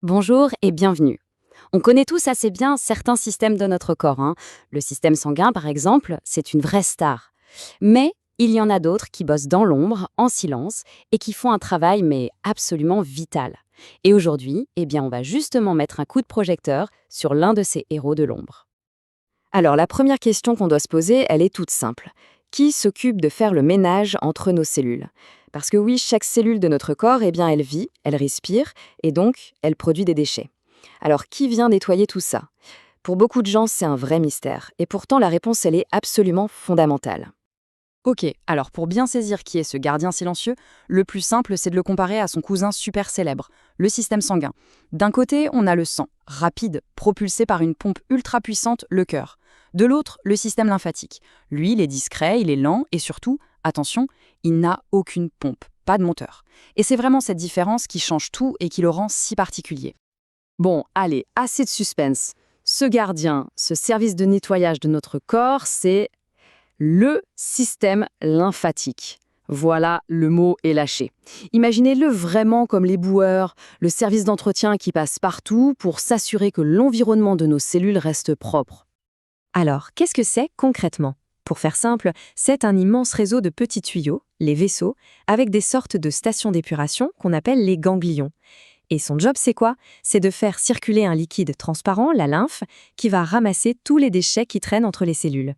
Bonjour et bienvenue. On connaît tous assez bien certains systèmes de notre corps, hein. Le système sanguin, par exemple, c'est une vraie star. Mais il y en a d'autres qui bossent dans l'ombre, en silence, et qui font un travail mais absolument vital. Et aujourd'hui, on va justement mettre un coup de projecteur sur l'un de ces héros de l'ombre. Alors, la première question qu'on doit se poser, elle est toute simple. Qui s'occupe de faire le ménage entre nos cellules? Parce que oui, chaque cellule de notre corps, elle vit, elle respire, et donc, elle produit des déchets. Alors, qui vient nettoyer tout ça? Pour beaucoup de gens, c'est un vrai mystère. Et pourtant, la réponse, elle est absolument fondamentale. Ok, alors pour bien saisir qui est ce gardien silencieux, le plus simple, c'est de le comparer à son cousin super célèbre, le système sanguin. D'un côté, on a le sang, rapide, propulsé par une pompe ultra puissante, le cœur. De l'autre, le système lymphatique. Lui, il est discret, il est lent et surtout, attention, il n'a aucune pompe, pas de moteur. Et c'est vraiment cette différence qui change tout et qui le rend si particulier. Bon, allez, assez de suspense. Ce gardien, ce service de nettoyage de notre corps, c'est le système lymphatique. Voilà, le mot est lâché. Imaginez-le vraiment comme les boueurs, le service d'entretien qui passe partout pour s'assurer que l'environnement de nos cellules reste propre. Alors, qu'est-ce que c'est concrètement? Pour faire simple, c'est un immense réseau de petits tuyaux, les vaisseaux, avec des sortes de stations d'épuration qu'on appelle les ganglions. Et son job, c'est quoi? C'est de faire circuler un liquide transparent, la lymphe, qui va ramasser tous les déchets qui traînent entre les cellules.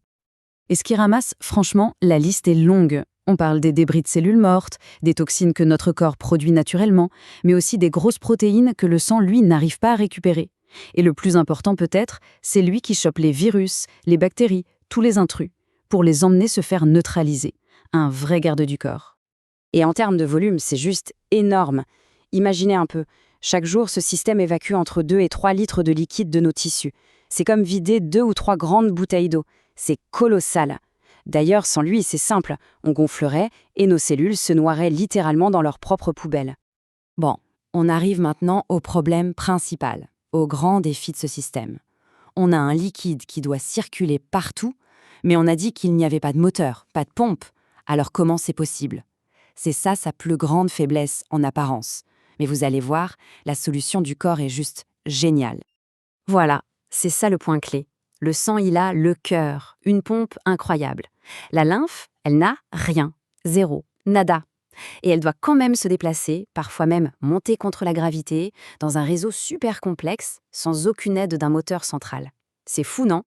Et ce qui ramasse, franchement, la liste est longue. On parle des débris de cellules mortes, des toxines que notre corps produit naturellement, mais aussi des grosses protéines que le sang, lui, n'arrive pas à récupérer. Et le plus important peut-être, c'est lui qui chope les virus, les bactéries, tous les intrus, pour les emmener se faire neutraliser. Un vrai garde du corps. Et en termes de volume, c'est juste énorme. Imaginez un peu, chaque jour, ce système évacue entre 2 et 3 litres de liquide de nos tissus. C'est comme vider 2 ou 3 grandes bouteilles d'eau. C'est colossal. D'ailleurs, sans lui, c'est simple, on gonflerait et nos cellules se noieraient littéralement dans leur propre poubelle. Bon, on arrive maintenant au problème principal, au grand défi de ce système. On a un liquide qui doit circuler partout, mais on a dit qu'il n'y avait pas de moteur, pas de pompe. Alors comment c'est possible? C'est ça sa plus grande faiblesse en apparence. Mais vous allez voir, la solution du corps est juste géniale. Voilà, c'est ça le point clé. Le sang, il a le cœur, une pompe incroyable. La lymphe, elle n'a rien, zéro, nada. Et elle doit quand même se déplacer, parfois même monter contre la gravité, dans un réseau super complexe, sans aucune aide d'un moteur central. C'est fou, non?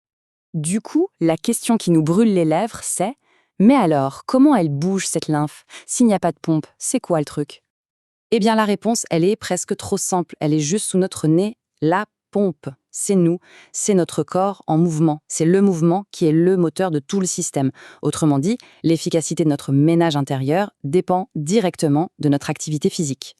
Du coup, la question qui nous brûle les lèvres, c'est: mais alors, comment elle bouge cette lymphe? S'il n'y a pas de pompe, c'est quoi le truc? Eh bien, la réponse, elle est presque trop simple. Elle est juste sous notre nez, la pompe. C'est nous, c'est notre corps en mouvement. C'est le mouvement qui est le moteur de tout le système. Autrement dit, l'efficacité de notre ménage intérieur dépend directement de notre activité physique.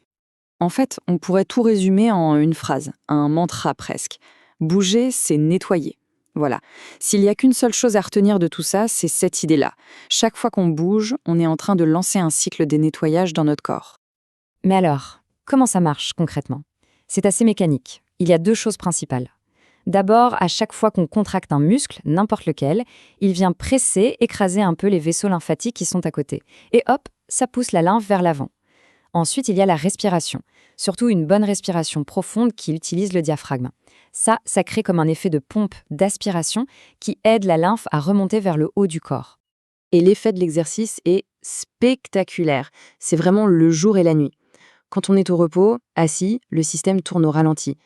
En fait, on pourrait tout résumer en une phrase, un mantra presque. Bouger, c'est nettoyer. Voilà. S'il n'y a qu'une seule chose à retenir de tout ça, c'est cette idée-là. Chaque fois qu'on bouge, on est en train de lancer un cycle de nettoyage dans notre corps. Mais alors, comment ça marche concrètement? C'est assez mécanique. Il y a deux choses principales. D'abord, à chaque fois qu'on contracte un muscle, n'importe lequel, il vient presser, écraser un peu les vaisseaux lymphatiques qui sont à côté. Et hop, ça pousse la lymphe vers l'avant. Ensuite, il y a la respiration. Surtout une bonne respiration profonde qui utilise le diaphragme. Ça crée comme un effet de pompe d'aspiration qui aide la lymphe à remonter vers le haut du corps. Et l'effet de l'exercice est spectaculaire. C'est vraiment le jour et la nuit. Quand on est au repos, assis, le système tourne au ralenti.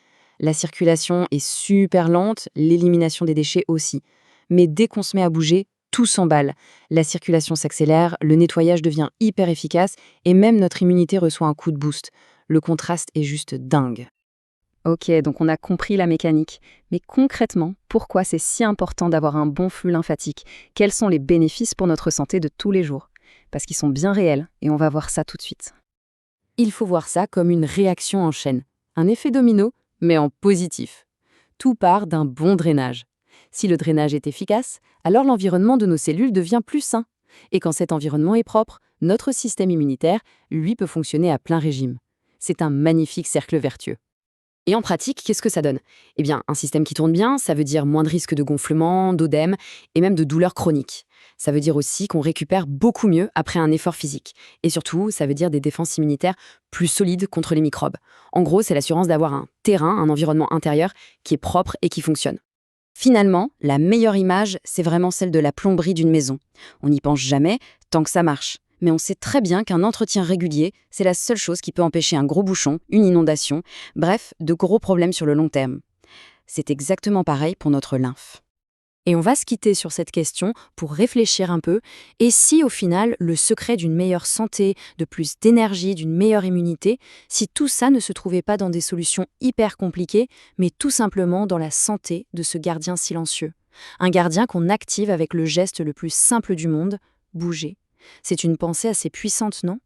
La circulation est super lente, l'élimination des déchets aussi. Mais dès qu'on se met à bouger, tout s'emballe. La circulation s'accélère, le nettoyage devient hyper efficace et même notre immunité reçoit un coup de boost. Le contraste est juste dingue. Ok, donc on a compris la mécanique. Mais concrètement, pourquoi c'est si important d'avoir un bon flux lymphatique? Quels sont les bénéfices pour notre santé de tous les jours? Parce qu'ils sont bien réels et on va voir ça tout de suite. Il faut voir ça comme une réaction en chaîne, un effet domino, mais en positif. Tout part d'un bon drainage. Si le drainage est efficace, alors l'environnement de nos cellules devient plus sain. Et quand cet environnement est propre, notre système immunitaire, lui, peut fonctionner à plein régime. C'est un magnifique cercle vertueux. Et en pratique, qu'est-ce que ça donne? Eh bien, un système qui tourne bien, ça veut dire moins de risques de gonflement, d'œdème et même de douleurs chroniques. Ça veut dire aussi qu'on récupère beaucoup mieux après un effort physique. Et surtout, ça veut dire des défenses immunitaires plus solides contre les microbes. En gros, c'est l'assurance d'avoir un terrain, un environnement intérieur qui est propre et qui fonctionne. Finalement, la meilleure image, c'est vraiment celle de la plomberie d'une maison. On n'y pense jamais tant que ça marche. Mais on sait très bien qu'un entretien régulier, c'est la seule chose qui peut empêcher un gros bouchon, une inondation, bref, de gros problèmes sur le long terme. C'est exactement pareil pour notre lymphe. Et on va se quitter sur cette question pour réfléchir un peu. Et si au final, le secret d'une meilleure santé, de plus d'énergie, d'une meilleure immunité, si tout ça ne se trouvait pas dans des solutions hyper compliquées, mais tout simplement dans la santé de ce gardien silencieux. Un gardien qu'on active avec le geste le plus simple du monde, bouger. C'est une pensée assez puissante, non?